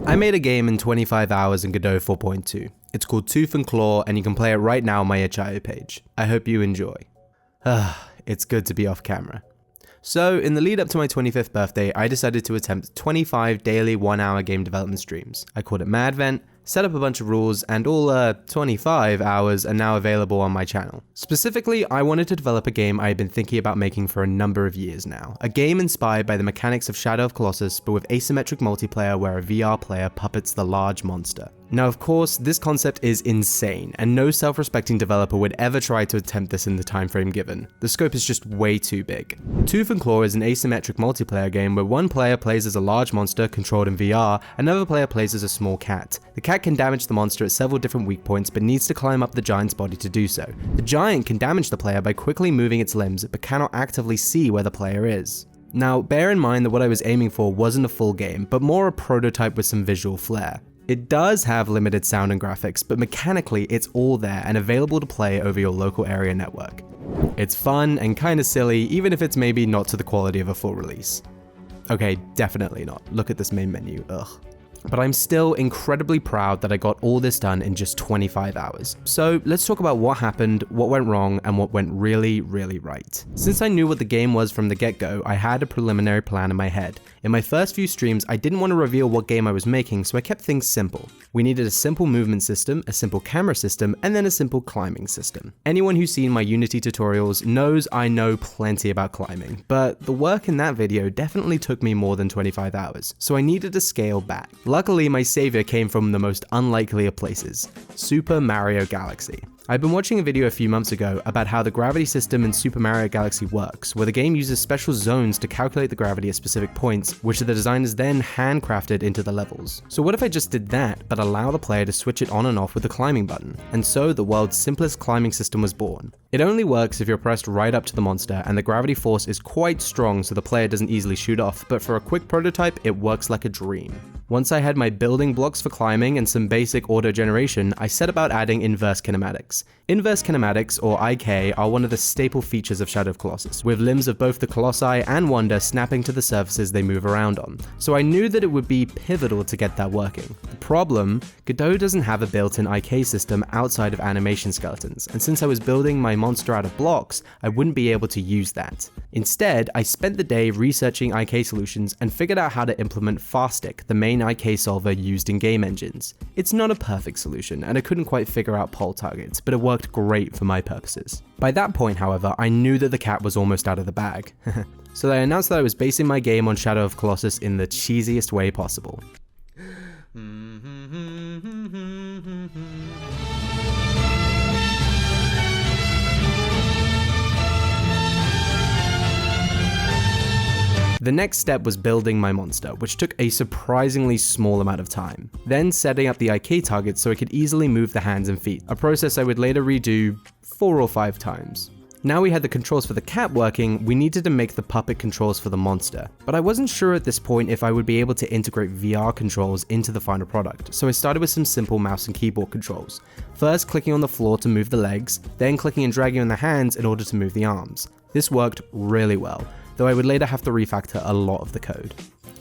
I made a game in 25 hours in Godot 4.2. It's called Tooth and Claw, and you can play it right now on my itch.io page. I hope you enjoy. It's good to be off camera. So, in the lead up to my 25th birthday, I decided to attempt 25 daily 1-hour game development streams. I called it Madvent, set up a bunch of rules, and all 25 hours are now available on my channel. Specifically, I wanted to develop a game I had been thinking about making for a number of years now. A game inspired by the mechanics of Shadow of Colossus, but with asymmetric multiplayer where a VR player puppets the large monster. Now, of course, this concept is insane, and no self-respecting developer would ever try to attempt this in the time frame given. The scope is just way too big. Tooth and Claw is an asymmetric multiplayer game where one player plays as a large monster controlled in VR, another player plays as a small cat. The cat can damage the monster at several different weak points, but needs to climb up the giant's body to do so. The giant can damage the player by quickly moving its limbs, but cannot actively see where the player is. Now, bear in mind that what I was aiming for wasn't a full game, but more a prototype with some visual flair. It does have limited sound and graphics, but mechanically it's all there and available to play over your local area network. It's fun and kinda silly, even if it's maybe not to the quality of a full release. Okay, definitely not. Look at this main menu, ugh. But I'm still incredibly proud that I got all this done in just 25 hours. So let's talk about what happened, what went wrong, and what went really, really right. Since I knew what the game was from the get-go, I had a preliminary plan in my head. In my first few streams, I didn't want to reveal what game I was making, so I kept things simple. We needed a simple movement system, a simple camera system, and then a simple climbing system. Anyone who's seen my Unity tutorials knows I know plenty about climbing, but the work in that video definitely took me more than 25 hours, so I needed to scale back. Luckily, my savior came from the most unlikely of places, Super Mario Galaxy. I've been watching a video a few months ago about how the gravity system in Super Mario Galaxy works, where the game uses special zones to calculate the gravity at specific points, which the designers then handcrafted into the levels. So what if I just did that, but allow the player to switch it on and off with the climbing button? And so the world's simplest climbing system was born. It only works if you're pressed right up to the monster, and the gravity force is quite strong so the player doesn't easily shoot off, but for a quick prototype, it works like a dream. Once I had my building blocks for climbing and some basic auto generation, I set about adding inverse kinematics. Inverse kinematics, or IK, are one of the staple features of Shadow of Colossus, with limbs of both the Colossi and Wonder snapping to the surfaces they move around on. So I knew that it would be pivotal to get that working. The problem, Godot doesn't have a built-in IK system outside of animation skeletons, and since I was building my monster out of blocks, I wouldn't be able to use that. Instead, I spent the day researching IK solutions and figured out how to implement Fastic, the main IK solver used in game engines. It's not a perfect solution, and I couldn't quite figure out pole targets, but it worked great for my purposes. By that point, however, I knew that the cat was almost out of the bag. So I announced that I was basing my game on Shadow of Colossus in the cheesiest way possible. The next step was building my monster, which took a surprisingly small amount of time. Then setting up the IK targets so I could easily move the hands and feet, a process I would later redo 4 or 5 times. Now we had the controls for the cat working, we needed to make the puppet controls for the monster. But I wasn't sure at this point if I would be able to integrate VR controls into the final product, so I started with some simple mouse and keyboard controls. First clicking on the floor to move the legs, then clicking and dragging on the hands in order to move the arms. This worked really well, though I would later have to refactor a lot of the code.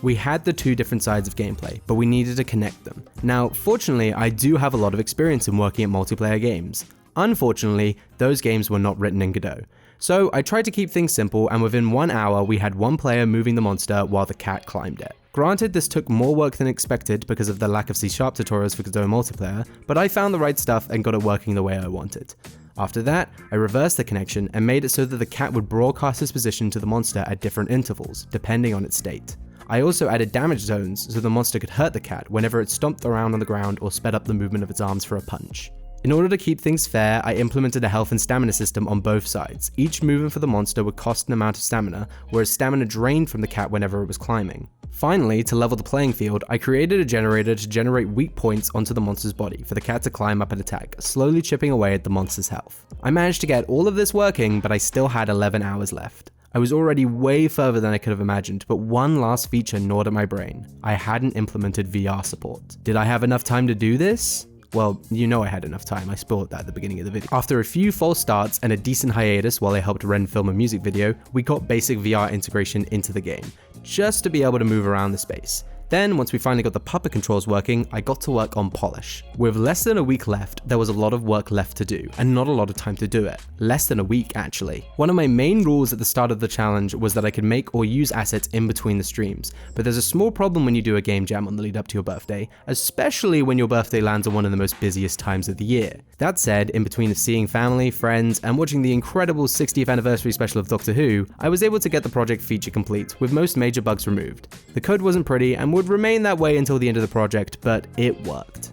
We had the 2 different sides of gameplay, but we needed to connect them. Now, fortunately, I do have a lot of experience in working at multiplayer games. Unfortunately, those games were not written in Godot. So I tried to keep things simple, and within 1 hour, we had one player moving the monster while the cat climbed it. Granted, this took more work than expected because of the lack of C# tutorials for Godot multiplayer, but I found the right stuff and got it working the way I wanted. After that, I reversed the connection and made it so that the cat would broadcast its position to the monster at different intervals, depending on its state. I also added damage zones so the monster could hurt the cat whenever it stomped around on the ground or sped up the movement of its arms for a punch. In order to keep things fair, I implemented a health and stamina system on both sides. Each movement for the monster would cost an amount of stamina, whereas stamina drained from the cat whenever it was climbing. Finally, to level the playing field, I created a generator to generate weak points onto the monster's body for the cat to climb up and attack, slowly chipping away at the monster's health. I managed to get all of this working, but I still had 11 hours left. I was already way further than I could have imagined, but one last feature gnawed at my brain. I hadn't implemented VR support. Did I have enough time to do this? Well, you know I had enough time, I spoiled that at the beginning of the video. After a few false starts and a decent hiatus while I helped Ren film a music video, we got basic VR integration into the game, just to be able to move around the space. Then, once we finally got the puppet controls working, I got to work on polish. With less than a week left, there was a lot of work left to do, and not a lot of time to do it. Less than a week, actually. One of my main rules at the start of the challenge was that I could make or use assets in between the streams, but there's a small problem when you do a game jam on the lead up to your birthday, especially when your birthday lands on one of the most busiest times of the year. That said, in between seeing family, friends, and watching the incredible 60th anniversary special of Doctor Who, I was able to get the project feature complete, with most major bugs removed. The code wasn't pretty and would remain that way until the end of the project, but it worked.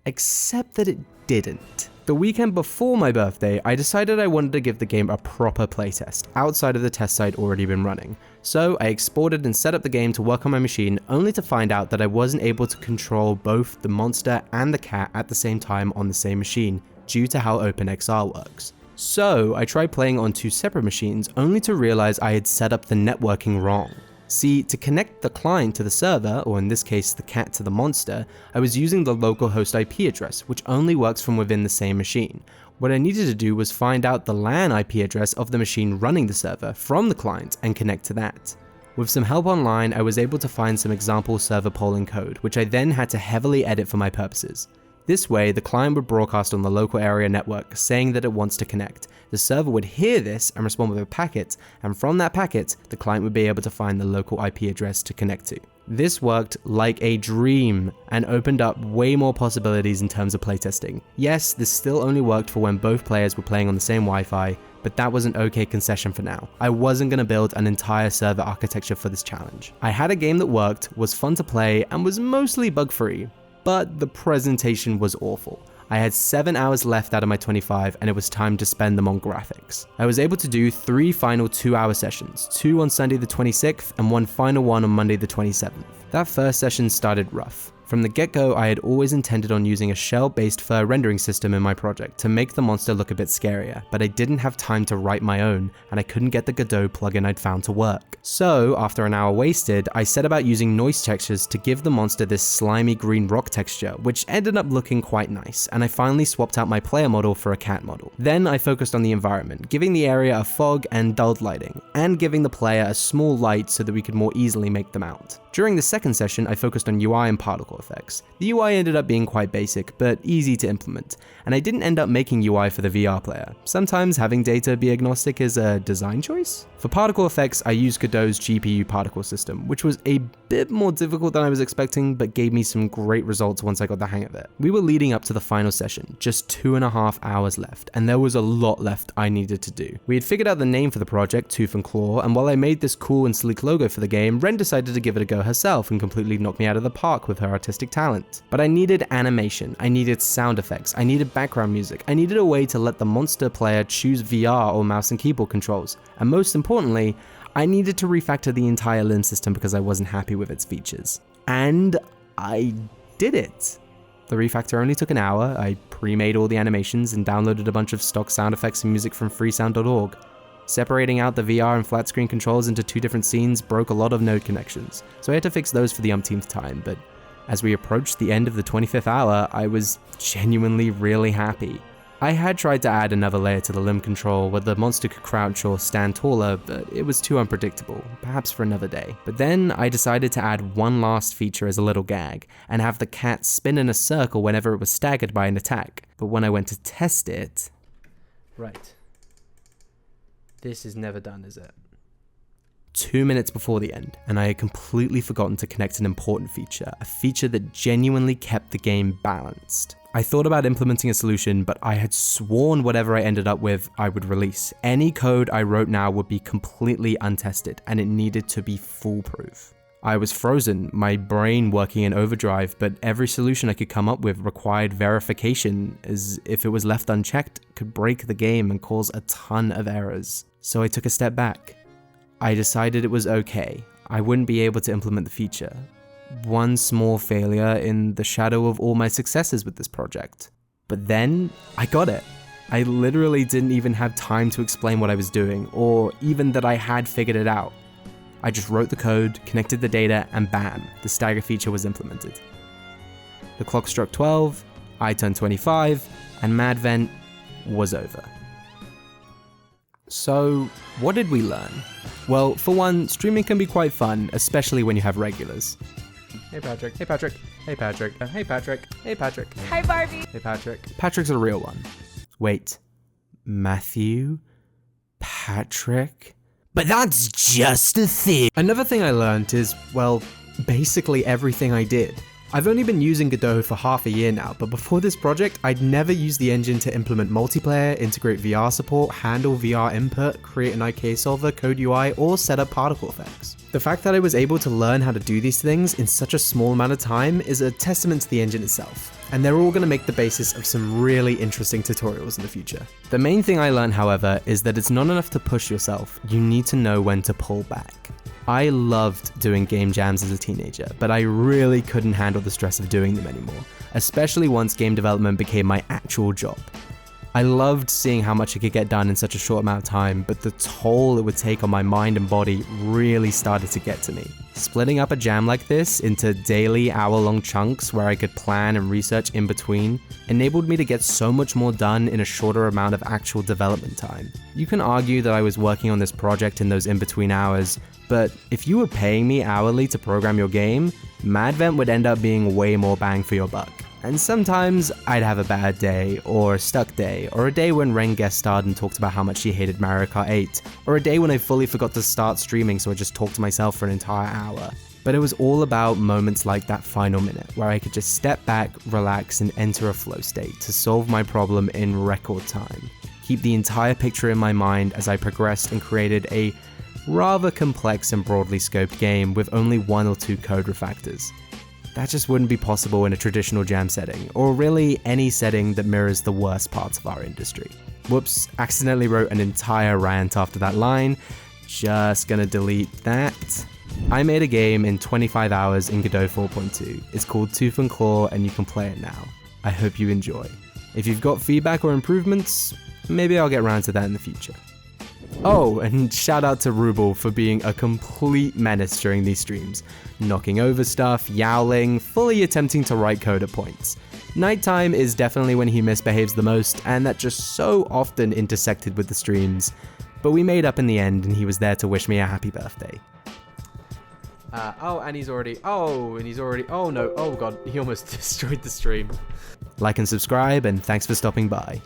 Except that it didn't. The weekend before my birthday, I decided I wanted to give the game a proper playtest, outside of the test site already been running. So I exported and set up the game to work on my machine, only to find out that I wasn't able to control both the monster and the cat at the same time on the same machine, due to how OpenXR works. So I tried playing on 2 separate machines, only to realize I had set up the networking wrong. See, to connect the client to the server, or in this case the cat to the monster, I was using the local host IP address, which only works from within the same machine. What I needed to do was find out the LAN IP address of the machine running the server from the client and connect to that. With some help online, I was able to find some example server polling code, which I then had to heavily edit for my purposes. This way, the client would broadcast on the local area network saying that it wants to connect. The server would hear this and respond with a packet, and from that packet, the client would be able to find the local IP address to connect to. This worked like a dream and opened up way more possibilities in terms of playtesting. Yes, this still only worked for when both players were playing on the same Wi-Fi, but that was an okay concession for now. I wasn't going to build an entire server architecture for this challenge. I had a game that worked, was fun to play, and was mostly bug-free, but the presentation was awful. I had 7 hours left out of my 25 and it was time to spend them on graphics. I was able to do 3 final 2-hour sessions, 2 on Sunday the 26th and 1 final one on Monday the 27th. That first session started rough. From the get-go, I had always intended on using a shell-based fur rendering system in my project to make the monster look a bit scarier, but I didn't have time to write my own, and I couldn't get the Godot plugin I'd found to work. So, after an hour wasted, I set about using noise textures to give the monster this slimy green rock texture, which ended up looking quite nice, and I finally swapped out my player model for a cat model. Then I focused on the environment, giving the area a fog and dulled lighting, and giving the player a small light so that we could more easily make them out. During the second session, I focused on UI and particle effects. The UI ended up being quite basic, but easy to implement, and I didn't end up making UI for the VR player. Sometimes having data be agnostic is a design choice. For particle effects, I used Godot's GPU particle system, which was a bit more difficult than I was expecting, but gave me some great results once I got the hang of it. We were leading up to the final session, just 2.5 hours left, and there was a lot left I needed to do. We had figured out the name for the project, Tooth and Claw, and while I made this cool and sleek logo for the game, Ren decided to give it a go herself and completely knock me out of the park with her artistic talent. But I needed animation, I needed sound effects, I needed background music, I needed a way to let the monster player choose VR or mouse and keyboard controls, and most importantly, I needed to refactor the entire limb system because I wasn't happy with its features. And I did it. The refactor only took an hour, I pre-made all the animations and downloaded a bunch of stock sound effects and music from freesound.org. Separating out the VR and flat screen controls into 2 different scenes broke a lot of node connections, so I had to fix those for the umpteenth time, but as we approached the end of the 25th hour, I was genuinely really happy. I had tried to add another layer to the limb control where the monster could crouch or stand taller, but it was too unpredictable, perhaps for another day. But then I decided to add one last feature as a little gag, and have the cat spin in a circle whenever it was staggered by an attack. But when I went to test it... Right. This is never done, is it? 2 minutes before the end, and I had completely forgotten to connect an important feature, a feature that genuinely kept the game balanced. I thought about implementing a solution, but I had sworn whatever I ended up with, I would release. Any code I wrote now would be completely untested, and it needed to be foolproof. I was frozen, my brain working in overdrive, but every solution I could come up with required verification, as if it was left unchecked, could break the game and cause a ton of errors. So I took a step back. I decided it was okay. I wouldn't be able to implement the feature. One small failure in the shadow of all my successes with this project. But then, I got it. I literally didn't even have time to explain what I was doing, or even that I had figured it out. I just wrote the code, connected the data, and bam, the stagger feature was implemented. The clock struck 12, I turned 25, and Madvent was over. So, what did we learn? Well, for one, streaming can be quite fun, especially when you have regulars. Hey Patrick. Hey Patrick. Hey Patrick. Hey Patrick. Hey Patrick. Hi, Barbie. Hey Patrick. Patrick's a real one. Wait. Matthew? Patrick? But that's just a thing. Another thing I learned is, well, basically everything I did. I've only been using Godot for half a year now, but before this project, I'd never used the engine to implement multiplayer, integrate VR support, handle VR input, create an IK solver, code UI, or set up particle effects. The fact that I was able to learn how to do these things in such a small amount of time is a testament to the engine itself, and they're all going to make the basis of some really interesting tutorials in the future. The main thing I learned, however, is that it's not enough to push yourself, you need to know when to pull back. I loved doing game jams as a teenager, but I really couldn't handle the stress of doing them anymore, especially once game development became my actual job. I loved seeing how much I could get done in such a short amount of time, but the toll it would take on my mind and body really started to get to me. Splitting up a jam like this into daily hour-long chunks where I could plan and research in between enabled me to get so much more done in a shorter amount of actual development time. You can argue that I was working on this project in those in-between hours, but if you were paying me hourly to program your game, Madvent would end up being way more bang for your buck. And sometimes I'd have a bad day, or a stuck day, or a day when Ren guest starred and talked about how much she hated Mario Kart 8, or a day when I fully forgot to start streaming so I just talked to myself for an entire hour. But it was all about moments like that final minute, where I could just step back, relax, and enter a flow state to solve my problem in record time. Keep the entire picture in my mind as I progressed and created a rather complex and broadly scoped game with only 1 or 2 code refactors. That just wouldn't be possible in a traditional jam setting, or really any setting that mirrors the worst parts of our industry. Whoops, accidentally wrote an entire rant after that line, just gonna delete that. I made a game in 25 hours in Godot 4.2. It's called Tooth and Claw and you can play it now. I hope you enjoy. If you've got feedback or improvements, maybe I'll get around to that in the future. Oh, and shout out to Ruble for being a complete menace during these streams, knocking over stuff, yowling, fully attempting to write code at points. Nighttime is definitely when he misbehaves the most, and that just so often intersected with the streams, but we made up in the end and he was there to wish me a happy birthday. Oh no, oh god, he almost destroyed the stream. Like and subscribe, and thanks for stopping by.